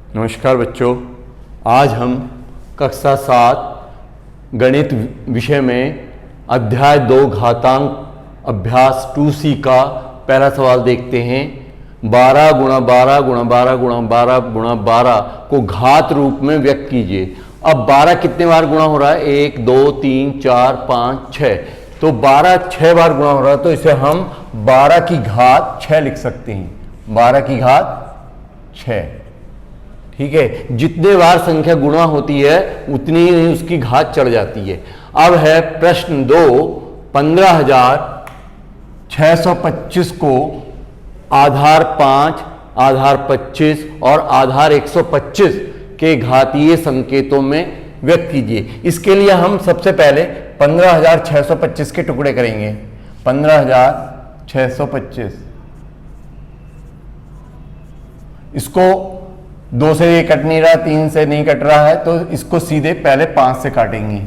नमस्कार बच्चों, आज हम कक्षा 7 गणित विषय में अध्याय 2 घातांक अभ्यास 2C का पहला सवाल देखते हैं। 12 गुणा 12 गुणा 12 गुणा 12 गुणा 12 को घात रूप में व्यक्त कीजिए। अब 12 कितने बार गुणा हो रहा है? 1 2 3 4 5 6, तो 12 6 बार गुणा हो रहा है, तो इसे हम 12 की घात 6 लिख सकते हैं। 12 की घात 6, ठीक है। जितने बार संख्या गुणा होती है उतनी ही उसकी घात चढ़ जाती है। अब है प्रश्न 2, 15,625 को आधार 5, आधार 25 और आधार 125 के घातीय संकेतों में व्यक्त कीजिए। इसके लिए हम सबसे पहले 15,625 के टुकड़े करेंगे। 15,625 इसको 2 से ये कट नहीं रहा, 3 से नहीं कट रहा है, तो इसको सीधे पहले 5 से काटेंगे।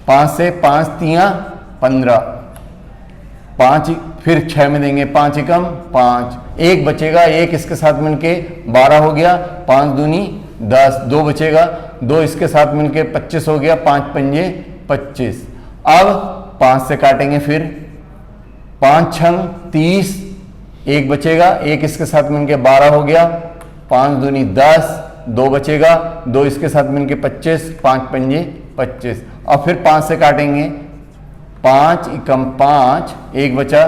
5 से 5 तियां 15, 5 फिर 6 में देंगे, 5 एकम 5, 1 बचेगा, 1 इसके साथ मिलके 12 हो गया, 5 दूनी 10, 2 बचेगा, 2 इसके साथ मिलके 25 हो गया, 5 पंजे 25। अब 5 से काटेंगे, फिर 5 छंग 30, 1 बचेगा, 1 इसके साथ मिलके 12 हो गया, 5 दूनी 10, 2 बचेगा, 2 इसके साथ मिलके 25, 5 पंजे 25। अब फिर 5 से काटेंगे, 5 एकम 5, 1 बचा,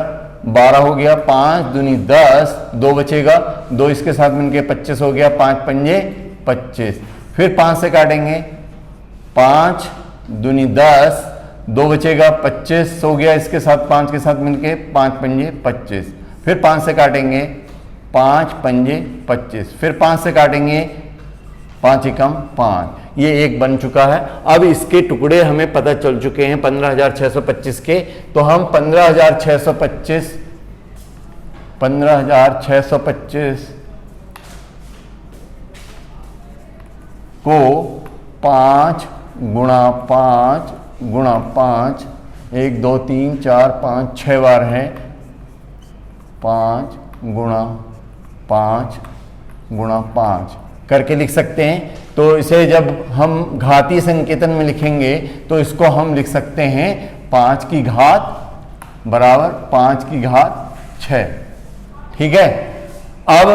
12 हो गया, 5 दूनी 10, 2 बचेगा, 2 इसके साथ मिलके 25 हो गया, 5 पंजे 25। फिर 5 से काटेंगे, 5 दूनी 10, 2 बचेगा, 25 हो गया, इसके साथ 5 के साथ मिलके 5 पंजे 25। फिर 5 से काटेंगे, 5 पंजे 25, फिर 5 से काटेंगे, 5 एकम 5, ये एक बन चुका है। अब इसके टुकड़े हमें पता चल चुके हैं 15,625 के, तो हम 15,625 को 5 गुणा 5 गुणा 5, 1 2 3 4 5 6 बार है, 5 गुणा 5 गुणा 5 करके लिख सकते हैं। तो इसे जब हम घातीय संकेतन में लिखेंगे तो इसको हम लिख सकते हैं 5 की घात बराबर 5 की घात 6, ठीक है। अब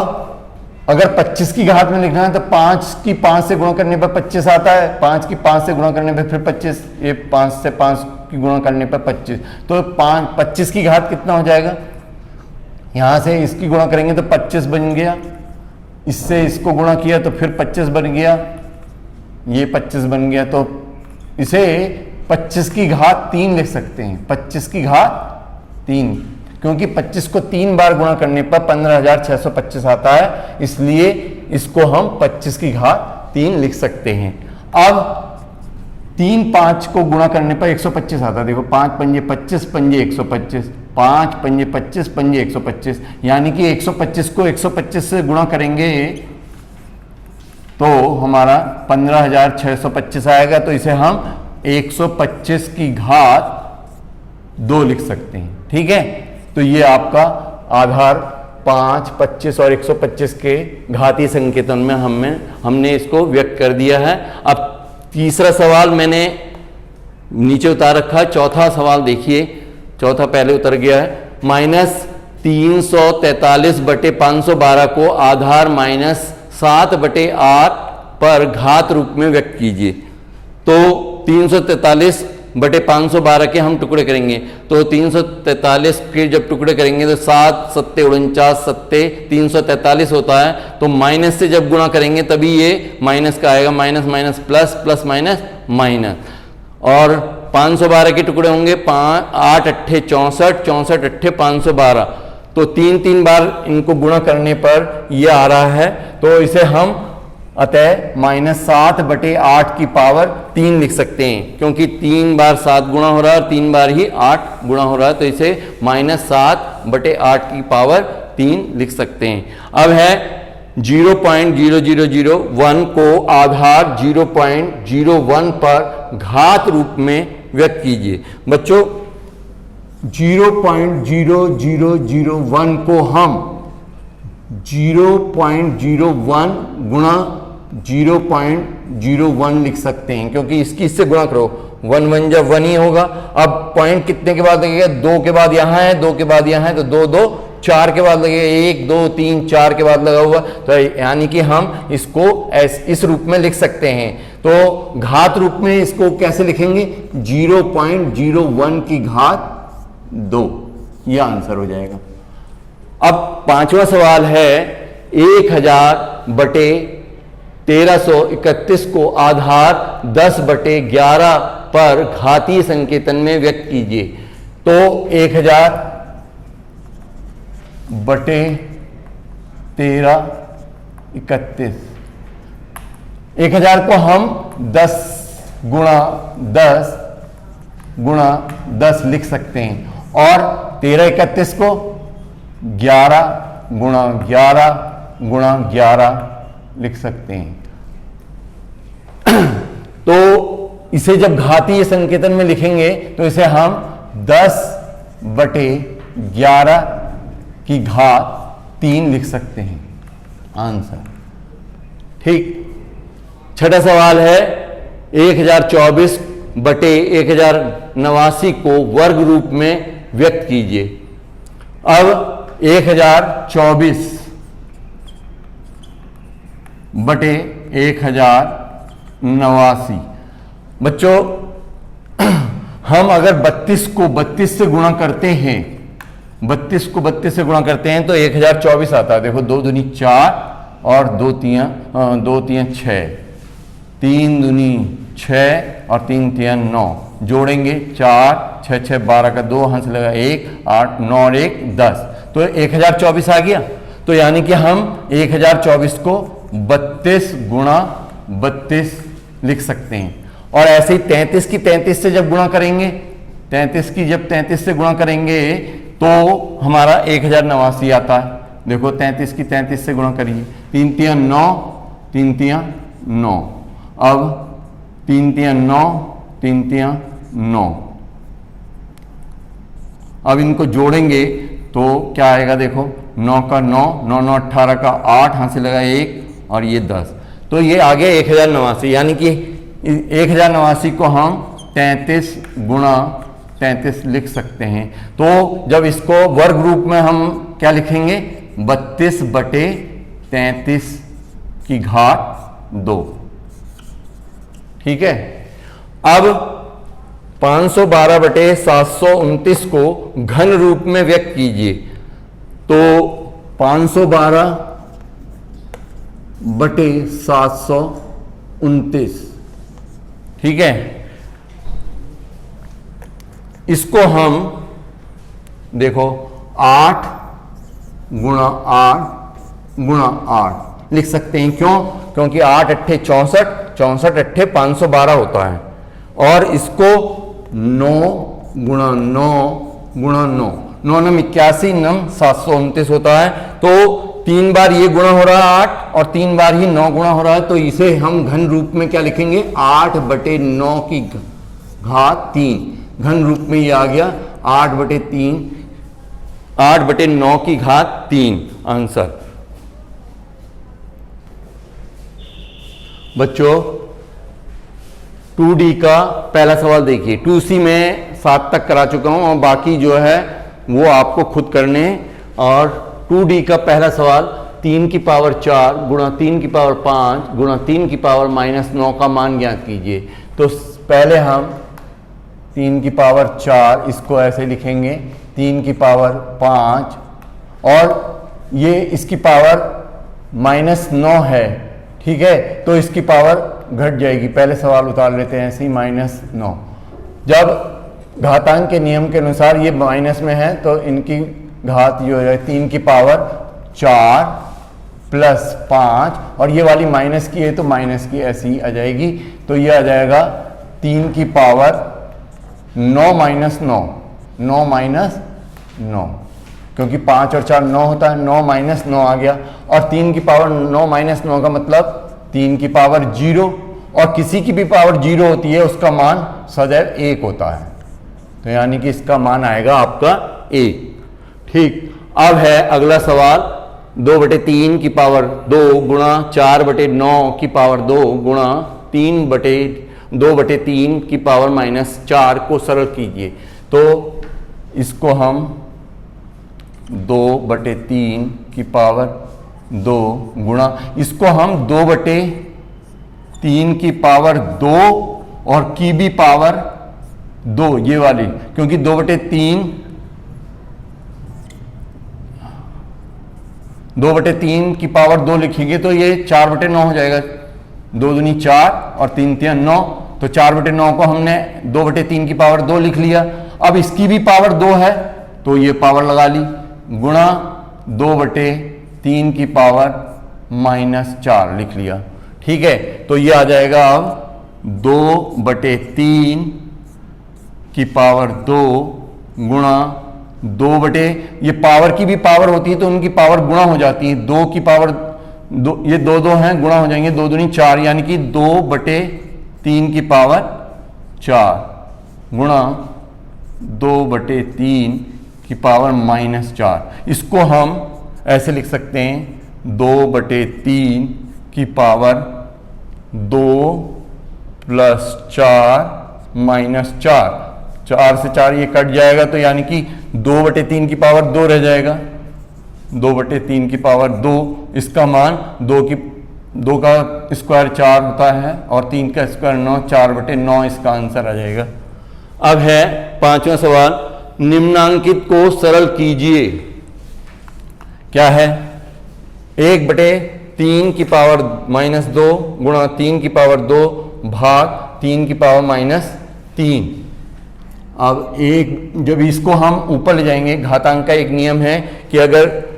अगर 25 की घात में लिखना है तो 5 की 5 से गुणा करने पर 25 आता है, 5 की 5 से गुणा करने पर फिर 25, ये 5 से 5 की गुणा करने पर 25, तो 25 की घात कितना हो जाएगा? यहां से इसकी गुणा करेंगे तो 25 बन गया, इससे इसको गुणा किया तो फिर 25 बन गया, ये 25 बन गया, तो इसे 25 की घात 3 लिख सकते हैं। 25 की घात 3, क्योंकि 25 को 3 बार गुणा करने पर 15,625 आता है, इसलिए इसको हम 25 की घात 3 लिख सकते हैं। अब 3 5 को गुणा करने पर 125 आता है। देखो 5 पंजे 25 पंजे 125, 5 पंजे 25 पंजे 125, यानी कि 125 को 125 से गुणा करेंगे तो हमारा 15,625 आएगा, तो इसे हम 125 की घात 2 लिख सकते हैं, ठीक है। तो ये आपका आधार 5, 25 और 125 के घातीय संकेतन में हमने इसको व्यक्त कर दिया है। अब तीसरा सवाल मैंने नीचे उतार रखा, चौथा सवाल देखिए, चौथा पहले उतर गया है। -343/512 को आधार -7/8 पर घात रूप में व्यक्त कीजिए। तो 343/512 के हम टुकड़े करेंगे, तो 343 के जब टुकड़े करेंगे तो 7 7 49 7 343 होता है, तो माइनस से जब गुणा करेंगे तभी ये माइनस का आएगा, minus minus plus, plus minus minus. और 512 के टुकड़े होंगे, 8 8 64 64 8 512, तो 3 बार इनको गुणा करने पर ये आ रहा है, तो इसे हम अतः -7/8 की पावर 3 लिख सकते हैं, क्योंकि 3 बार 7 गुणा हो रहा है और 3 बार ही 8 गुणा हो रहा है, तो इसे -7/8 की पावर 3 लिख सकते हैं। अब है 0.0001 को आधार 0.01 पर घात रूप में व्यक्त कीजिए। बच्चों 0.0001 को हम 0.01 गुणा 0.01 लिख सकते हैं, क्योंकि इसकी इससे गुणा करो, 1 1 जब 1 ही होगा। अब पॉइंट कितने के बाद लगेगा, 2 के बाद यहां है, 2 के बाद यहां है, तो 2 2 4 के बाद लगेगा, 1 2 3 4 के बाद लगा हुआ, तो यानी कि हम इसको इस रूप में लिख सकते हैं। तो घात रूप में इसको कैसे लिखेंगे, 0.01 की घात 2, यह आंसर हो जाएगा। अब पांचवा सवाल है 1000/1331 को आधार 10/11 पर घातीय संकेतन में व्यक्त कीजिए। तो 1000/1331, 1000 को हम 10 गुणा 10 लिख सकते हैं, और 1331 को 11 गुणा 11 लिख सकते हैं। तो इसे जब घातीय संकेतन में लिखेंगे तो इसे हम 10/11 की घात 3 लिख सकते हैं, आंसर। ठीक। छठा सवाल है 1024/1089 को वर्ग रूप में व्यक्त कीजिए। अब 1024/1089, बच्चों हम अगर 32 को 32 से गुणा करते हैं, 32 को 32 से गुणा करते हैं तो 1024 आता है। देखो 2 दूनी 4 और 2 तियां 6, 3 दूनी 6 और 3 तियां 9, जोड़ेंगे 4 6 6 12 का 2 हाथ से लगा 1 8 9 और 1 10, तो 1024 आ गया। तो यानी कि हम 1024 को 32 गुणा 32 लिख सकते हैं। और ऐसे ही 33 की 33 से जब गुणा करेंगे, 33 की जब 33 से गुणा करेंगे तो हमारा 1089 आता है। देखो 33 की 33 से गुणा करिए, 3 तियां 9, 3 तियां 9, अब 3 तियां 9, 3 तियां 9, अब इनको जोड़ेंगे तो क्या आएगा, देखो 9 का 9, 9 9 18 का 8, हाथ से लगा 1 और ये 10, तो ये आ गया 1089। यानी कि 1089 को हम 33 गुणा 33 लिख सकते हैं। तो जब इसको वर्ग रूप में हम क्या लिखेंगे, 32/33 की घात 2। ठीक है। अब 512/729 को घन रूप में व्यक्त कीजिए। तो 512/729, ठीक है, इसको हम देखो 8 गुणा 8 लिख सकते हैं। क्यों? क्योंकि 8 अट्ठे 64, 64 अट्ठे 512 होता है, और इसको 9 गुणा 9 गुणा 9, 9 9 81, 9 729 होता है। तो 3 बार ये गुणा हो रहा है 8 और 3 बार ही 9 गुणा हो रहा है, तो इसे हम घन रूप में क्या लिखेंगे, 8/9 की घात 3। घन रूप में ये आ गया 8/3, 8/9 की घात 3, आंसर। बच्चों 2D का पहला सवाल देखिए। 2C में 7 तक करा चुका हूं और बाकी जो है वो आपको खुद करने। और 2D का पहला सवाल 3 की पावर 4 गुणा 3 की पावर 5 गुणा 3 की पावर -9 का मान ज्ञात कीजिए। तो पहले हम 3 की पावर 4 इसको ऐसे लिखेंगे, 3 की पावर 5 और ये इसकी पावर -9 है, ठीक है, तो इसकी पावर घट जाएगी। पहले सवाल उतार लेते हैं ऐसे ही, -9। जब घातांक के नियम के अनुसार ये माइनस में है तो इनकी घात जो है 3 की पावर 4 प्लस 5 और ये वाली माइनस की है तो माइनस की ऐसी ही आ जाएगी। तो ये आ जाएगा 3 की पावर 9 -9, 9 -9, क्योंकि 5 और 4 9 होता है, 9 -9 आ गया। और 3 की पावर 9 -9 का मतलब 3 की पावर 0, और किसी की भी पावर 0 होती है उसका मान सदैव 1 होता है, तो यानी कि इसका मान आएगा आपका 1। ठीक। अब है अगला सवाल 2/3 की पावर 2 गुणा 4/9 की पावर 2 गुणा 2/3 की पावर -4 को सरल कीजिए। तो इसको हम 2/3 की पावर 2 गुणा, इसको हम 2/3 की पावर 2 और की भी पावर 2, ये वाली, क्योंकि 2/3 की पावर 2 लिखेंगे तो ये 4/9 हो जाएगा। 2 दूनी 4 और 3 तिया 9, तो 4/9 को हमने 2/3 की पावर 2 लिख लिया। अब इसकी भी पावर 2 है तो ये पावर लगा ली, गुणा 2/3 की पावर -4 लिख लिया। ठीक है, तो ये आ जाएगा अब 2/3 की पावर 2 गुणा 2 ये पावर की भी पावर होती है तो उनकी पावर गुणा हो जाती है। 2 की पावर 2, ये 2 हैं, गुणा हो जाएंगे, 2 दूनी 4, यानी कि 2/3 की पावर 4 गुणा 2/3 की पावर -4। इसको हम ऐसे लिख सकते हैं 2/3 की पावर 2 + 4 -4, 4 से 4 ये कट जाएगा, तो यानी कि 2/3 की पावर 2 रह जाएगा। 2/3 की पावर 2, इसका मान 2 का स्क्वायर 4 होता है और 3 का स्क्वायर 9, 4/9 इसका आंसर आ जाएगा। अब है 5वां सवाल, निम्नांकित को सरल कीजिए। क्या है? 1/3 की पावर -2 गुणा 3 की पावर 2 भाग 3 की पावर -3। अब जब इसको हम ऊपर ले जाएंगे, घातांक का एक नियम है कि अगर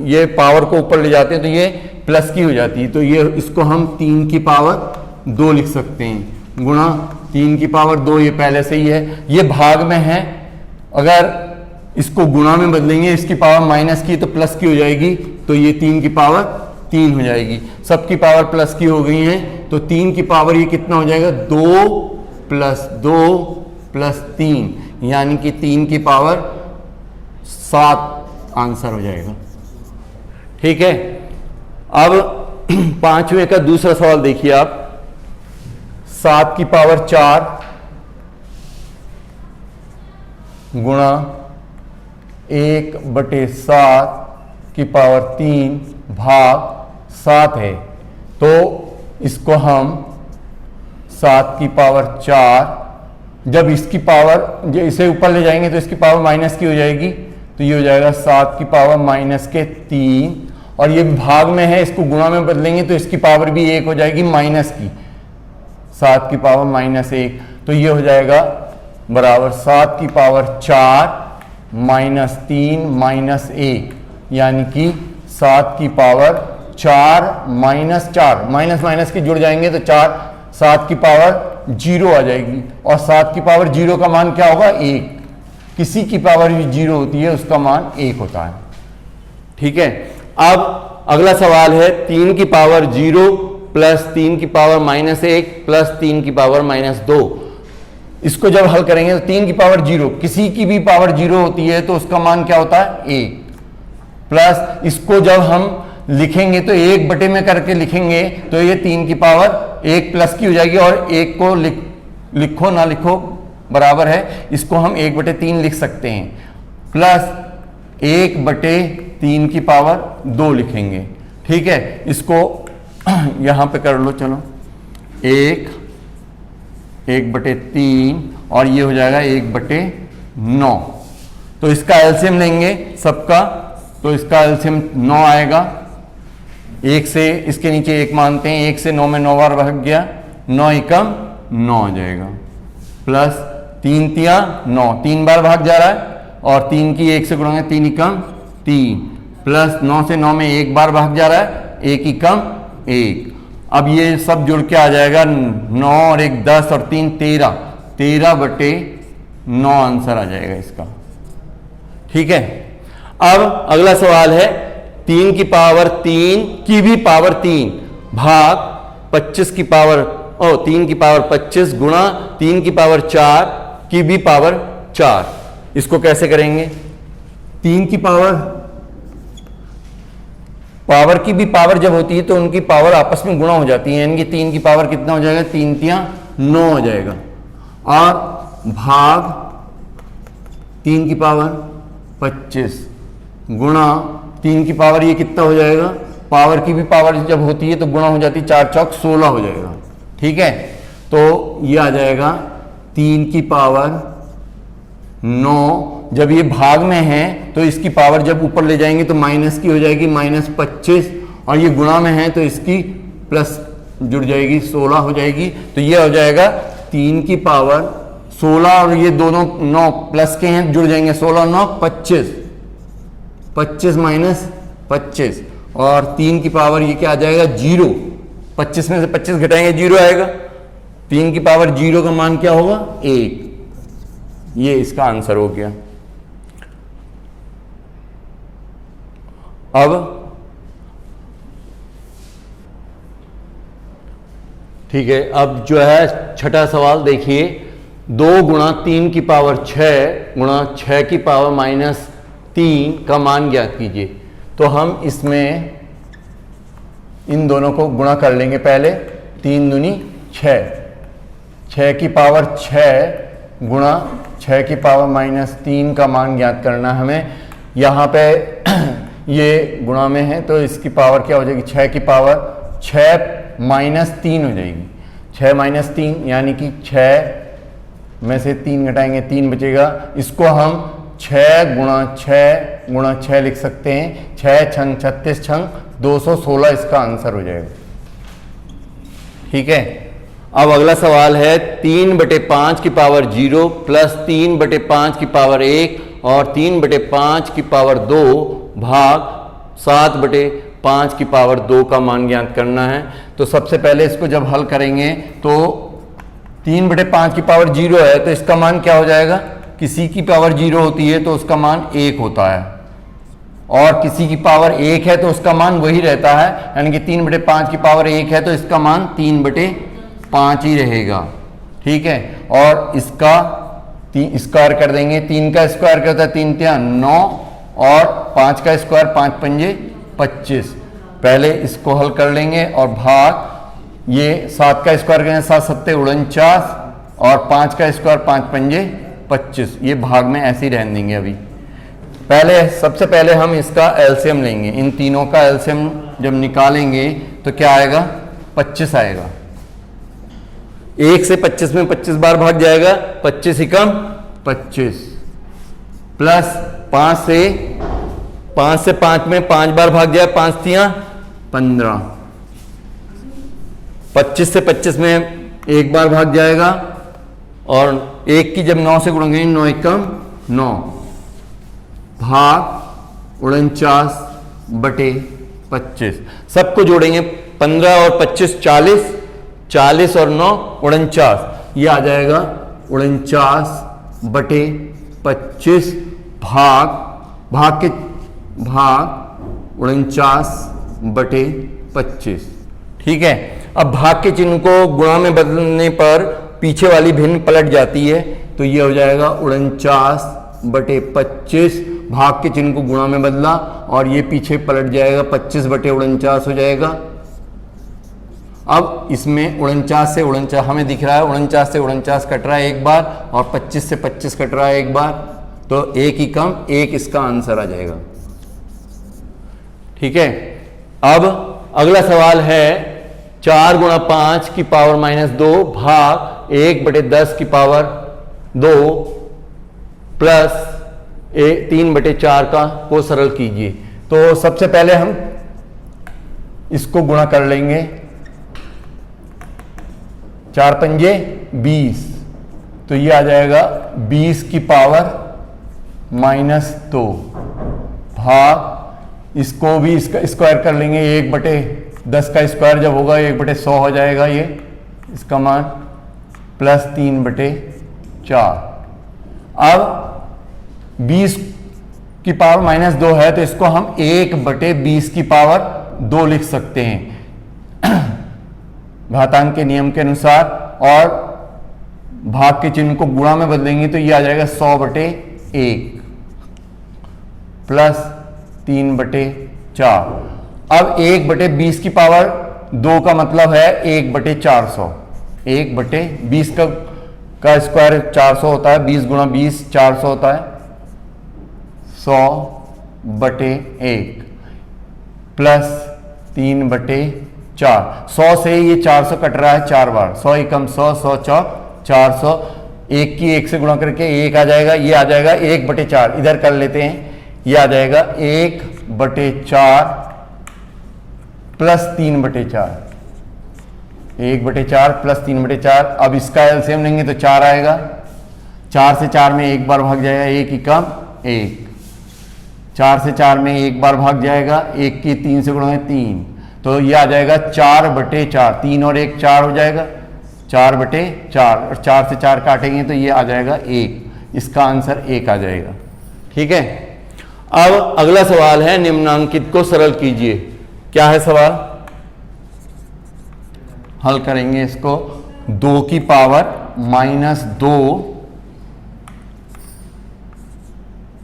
ये पावर को ऊपर ले जाते हैं तो ये प्लस की हो जाती है, तो ये इसको हम 3 की पावर 2 लिख सकते हैं, गुणा 3 की पावर 2, ये पहले से ही है, ये भाग में है। अगर इसको गुणा में बदलेंगे, इसकी पावर माइनस की तो प्लस की हो जाएगी, तो ये 3 की पावर 3 हो जाएगी। सबकी पावर प्लस की हो गई है, तो 3 की पावर ये कितना हो जाएगा? 2 + 2 + 3, यानी कि 3 की पावर 7 आंसर हो जाएगा। ठीक है, अब 5वें का दूसरा सवाल देखिए आप। 7 की पावर 4 गुणा 1/7 की पावर 3 भाग 7 है, तो इसको हम 7 की पावर 4, जब इसकी पावर इसे ऊपर ले जाएंगे तो इसकी पावर माइनस की हो जाएगी, तो ये हो जाएगा 7 की पावर -3, और ये भाग में है, इसको गुणा में बदलेंगे तो इसकी पावर भी 1 हो जाएगी माइनस की, 7 की पावर -1, तो ये हो जाएगा बराबर 7 की पावर 4 -3 -1, यानी कि 7 की पावर 4 -4, माइनस के जुड़ जाएंगे तो 7 की पावर 0 आ जाएगी, और 7 की पावर 0 का मान क्या होगा? 1। किसी की पावर भी 0 होती है, उसका मान 1 होता है। ठीक है, अब अगला सवाल है 3 की पावर 0 + 3 की पावर -1 + 3 की पावर -2। इसको जब हल करेंगे तो 3 की पावर 0, किसी की भी पावर 0 होती है तो उसका मान क्या होता है? 1, प्लस इसको जब हम लिखेंगे तो 1 में करके लिखेंगे तो ये 3 की पावर 1 प्लस की हो जाएगी, और 1 को लिखो ना लिखो बराबर है, इसको हम 1/3 लिख सकते हैं, प्लस 1/3 की पावर 2 लिखेंगे। ठीक है, इसको यहां पे कर लो, चलो 1/3 और ये हो जाएगा 1/9। तो इसका एलसीएम लेंगे सबका, तो इसका एलसीएम 9 आएगा। 1 से इसके नीचे 1 मानते हैं, 1 से 9 में 9 बार भाग गया, 9 एकम 9 आ जाएगा, प्लस 3 तिया 9, 3 बार भाग जा रहा है, और 3 की 1 से गुणा 3 एकम 3, प्लस 9 से 9 में 1 बार भाग जा रहा है, 1 एकम 1। अब ये सब जुड़ के आ जाएगा 9 और 1 10 और 3 13, 13/9 आंसर आ जाएगा इसका। ठीक है, अब अगला सवाल है 3 की पावर 3 की भी पावर 3 भाग 25 की पावर 3 की पावर 25 गुणा 3 की पावर 4 की भी पावर 4। इसको कैसे करेंगे? 3 की पावर पावर की भी पावर जब होती है तो उनकी पावर आपस में गुणा हो जाती है, यानी कि 3 की पावर कितना हो जाएगा, 3 तियां 9 हो जाएगा, और भाग 3 की पावर 25 गुणा 3 की पावर ये कितना हो जाएगा, पावर की भी पावर जब होती है तो गुणा हो जाती है, 4 चौक 16 हो जाएगा। ठीक है, तो ये आ जाएगा 3 की पावर 9। जब ये भाग में है तो इसकी पावर जब ऊपर ले जाएंगे तो माइनस की हो जाएगी, -25, और ये गुणा में है तो इसकी प्लस जुड़ जाएगी, 16 हो जाएगी। तो ये हो जाएगा 3 की पावर 16, और ये दोनों 9 प्लस के हैं, जुड़ जाएंगे, 16 9 25, 25 माइनस 25, और 3 की पावर ये क्या आ जाएगा, 0। 25 में से 25 घटाएंगे 0 आएगा। 3 की पावर 0 का मान क्या होगा, 1। ये इसका आंसर हो गया। अब ठीक है, अब जो है छठा सवाल देखिए, 2 गुणा 3 की पावर 6 गुणा 6 की पावर -3 का मान ज्ञात कीजिए। तो हम इसमें इन दोनों को गुणा कर लेंगे पहले, 3 दूनी 6, 6 की पावर 6 गुणा 6 की पावर -3 का मान ज्ञात करना हमें। यहाँ पे ये गुणा में है तो इसकी पावर क्या हो जाएगी, 6 की पावर 6 -3 हो जाएगी, 6 - 3 यानी कि 6 में से 3 घटाएंगे 3 बचेगा। इसको हम 6 गुणा 6 लिख सकते हैं, 6 छंग 36 छंग 216 इसका आंसर हो जाएगा। ठीक है, अब अगला सवाल है 3/5 की पावर 0 प्लस 3/5 की पावर 1 और 3/5 की पावर 2 भाग 7/5 की पावर 2 का मान ज्ञात करना है। तो सबसे पहले इसको जब हल करेंगे तो 3/5 की पावर 0 है तो इसका मान क्या हो जाएगा, किसी की पावर 0 होती है तो उसका मान 1 होता है, और किसी की पावर 1 है तो उसका मान वही रहता है, यानी कि 3/5 की पावर 1 है तो इसका मान 3/5 ही रहेगा। ठीक है, और इसका स्क्वायर कर देंगे, 3 का स्क्वायर क्या होता है, 3 तिया 9, और 5 का स्क्वायर 5 पंजे 25। पहले इसको हल कर लेंगे, और भाग ये 7 का स्क्वायर करेंगे, 7 सत्ते 49, और 5 का स्क्वायर 5 पंजे 25, ये भाग में ऐसे ही रहने देंगे। अभी सबसे पहले हम इसका एलसीएम लेंगे, इन तीनों का एलसीएम जब निकालेंगे तो क्या आएगा, 25 आएगा। 1 से 25 में 25 बार भाग जाएगा, 25 एकम 25, प्लस 5 से 5 में 5 बार भाग जाए, 5 तियां 15, 25 से 25 में 1 बार भाग जाएगा, और 1 की जब 9 से गुणेंगे 9 एकम 9, भाग 49/25। सबको जोड़ेंगे, 15 और 25 40, 40 और 9 49, ये आ जाएगा 49/25 भाग 49/25। ठीक है, अब भाग के चिन्ह को गुणा में बदलने पर पीछे वाली भिन्न पलट जाती है, तो ये हो जाएगा 49/25, भाग के चिन्ह को गुणा में बदला और ये पीछे पलट जाएगा, 25/49 हो जाएगा। अब इसमें 49 से 49 हमें दिख रहा है, 49 से 49 कट रहा है एक बार, और 25 से 25 कट रहा है एक बार, तो 1 ही कम 1 इसका आंसर आ जाएगा। ठीक है, अब अगला सवाल है 4 गुणा 5 की पावर -2 भाग 1/10 की पावर 2 प्लस 3/4 का को सरल कीजिए। तो सबसे पहले हम इसको गुणा कर लेंगे, 4 पंजे 20, तो ये आ जाएगा 20 की पावर -2 भाग, इसको भी इसका स्क्वायर कर लेंगे, 1/10 का स्क्वायर जब होगा 1/100 हो जाएगा ये इसका मान, प्लस 3/4। अब 20 की पावर -2 है तो इसको हम 1/20 की पावर 2 लिख सकते हैं घातांक के नियम के अनुसार, और भाग के चिन्ह को गुणा में बदलेंगे तो ये आ जाएगा 100/1 प्लस 3/4। अब 1/20 की पावर 2 का मतलब है 1/400। 1/20 का स्क्वायर 400 होता है, 20 गुणा 20 400 होता है, 100/1 प्लस 3/4। 100 से ये 400 कट रहा है 4 बार, 100 एकम 100, 100 चौक 400, 1 की 1 से गुणा करके 1 आ जाएगा, ये आ जाएगा 1/4। इधर कर लेते हैं, ये आ जाएगा 1/4 प्लस 3/4, 1/4 प्लस 3/4। अब इसका एलसीएम लेंगे तो 4 आएगा, 4 से 4 में एक बार भाग जाएगा, 1 एकम 1, 4 से 4 में एक बार भाग जाएगा, 1 की 3 से गुणा 3, तो ये आ जाएगा 4/4। 3 और 1 4 हो जाएगा, 4/4, और 4 से 4 काटेंगे तो ये आ जाएगा 1। इसका आंसर 1 आ जाएगा। ठीक है, अब अगला सवाल है निम्नांकित को सरल कीजिए। क्या है सवाल? हल करेंगे इसको। 2 की पावर -2,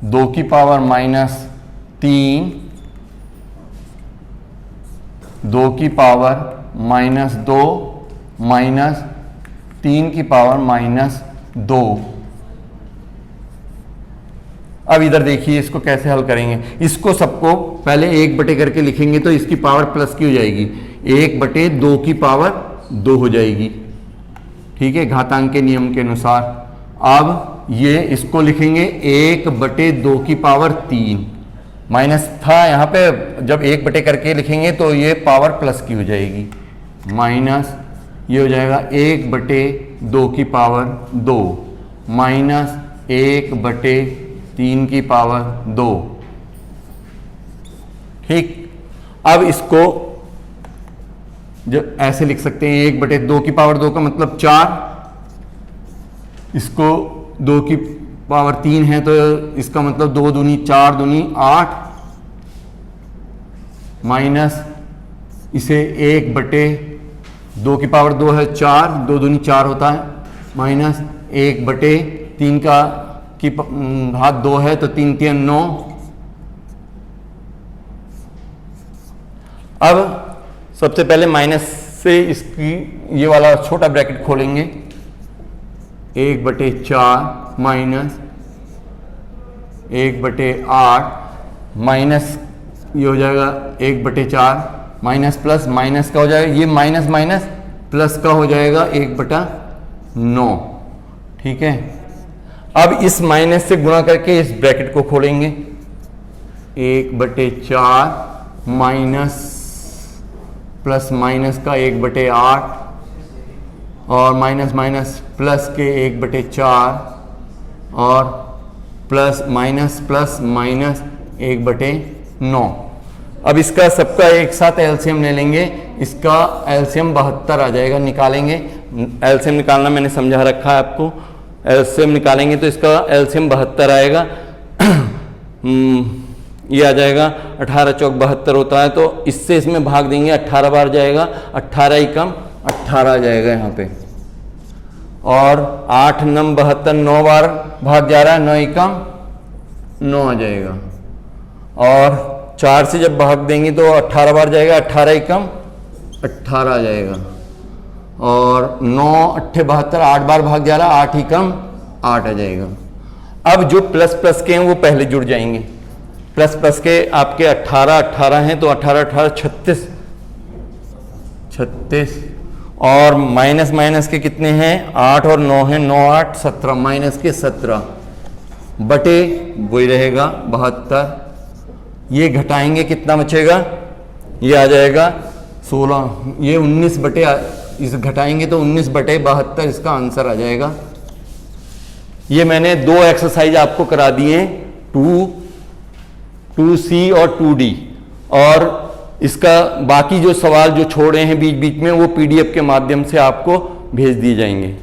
2 की पावर -3, 2 की पावर -2 माइनस 3 की पावर -2। अब इधर देखिए इसको कैसे हल करेंगे। इसको सबको पहले 1/, करके लिखेंगे तो इसकी पावर प्लस की हो जाएगी, 1/2 की पावर 2 हो जाएगी। ठीक है, घातांक के नियम के अनुसार। अब ये इसको लिखेंगे 1/2 की पावर 3, माइनस था यहाँ पे, जब 1/, करके लिखेंगे तो ये पावर प्लस की हो जाएगी, माइनस ये हो जाएगा 1/2 की पावर 2 माइनस 1/3 की पावर 2। ठीक, अब इसको जब ऐसे लिख सकते हैं, 1/2 की पावर 2 का मतलब 4, इसको 2 की पावर 3 है तो इसका मतलब 2 दूनी 4 दूनी 8, माइनस इसे 1/2 की पावर 2 है 4, 2 दूनी 4 होता है, माइनस 1/3 का की घात 2 है तो 3 3 9। अब सबसे पहले माइनस से इसकी ये वाला छोटा ब्रैकेट खोलेंगे, 1/4 माइनस 1/8 माइनस ये हो जाएगा 1/4 माइनस प्लस माइनस का हो जाएगा, ये माइनस माइनस प्लस का हो जाएगा 1/9। ठीक है, अब इस माइनस से गुणा करके इस ब्रैकेट को खोलेंगे, 1/4 माइनस प्लस माइनस का 1/8 और माइनस माइनस प्लस के 1/4 और प्लस माइनस माइनस 1/9। अब इसका सबका एक साथ एलसीएम ले लेंगे, इसका एलसीएम 72 आ जाएगा। निकालेंगे, एलसीएम निकालना मैंने समझा रखा है आपको। एलसीएम निकालेंगे तो इसका एलसीएम 72 आएगा। ये आ जाएगा 18 चौक 72 होता है, तो इससे इसमें भाग देंगे, 18 बार जाएगा, 18 एकम 18 आ जाएगा यहाँ पे, और 8 9 72 9 बार भाग जा रहा है, 9 एकम 9 आ जाएगा, और 4 से जब भाग देंगे तो 18 बार जाएगा, 18 एकम 18 आ जाएगा, और 9 8 72 8 बार भाग जा रहा है, 8 एकम 8 आ जाएगा। अब जो प्लस प्लस के हैं वो पहले जुड़ जाएंगे, प्लस प्लस के आपके 18 18 हैं तो 18 18 36 36, और माइनस माइनस के कितने हैं, 8 और 9 हैं, 9 8 17, माइनस के 17 बटे वही रहेगा 72। ये घटाएंगे कितना बचेगा, ये आ जाएगा 16, ये 19 बटे, इस घटाएंगे तो 19/72 इसका आंसर आ जाएगा। ये मैंने 2 एक्सरसाइज आपको करा दिए, 2C और 2D, और इसका बाकी जो सवाल जो छोड़े हैं बीच बीच में वो PDF के माध्यम से आपको भेज दिए जाएंगे।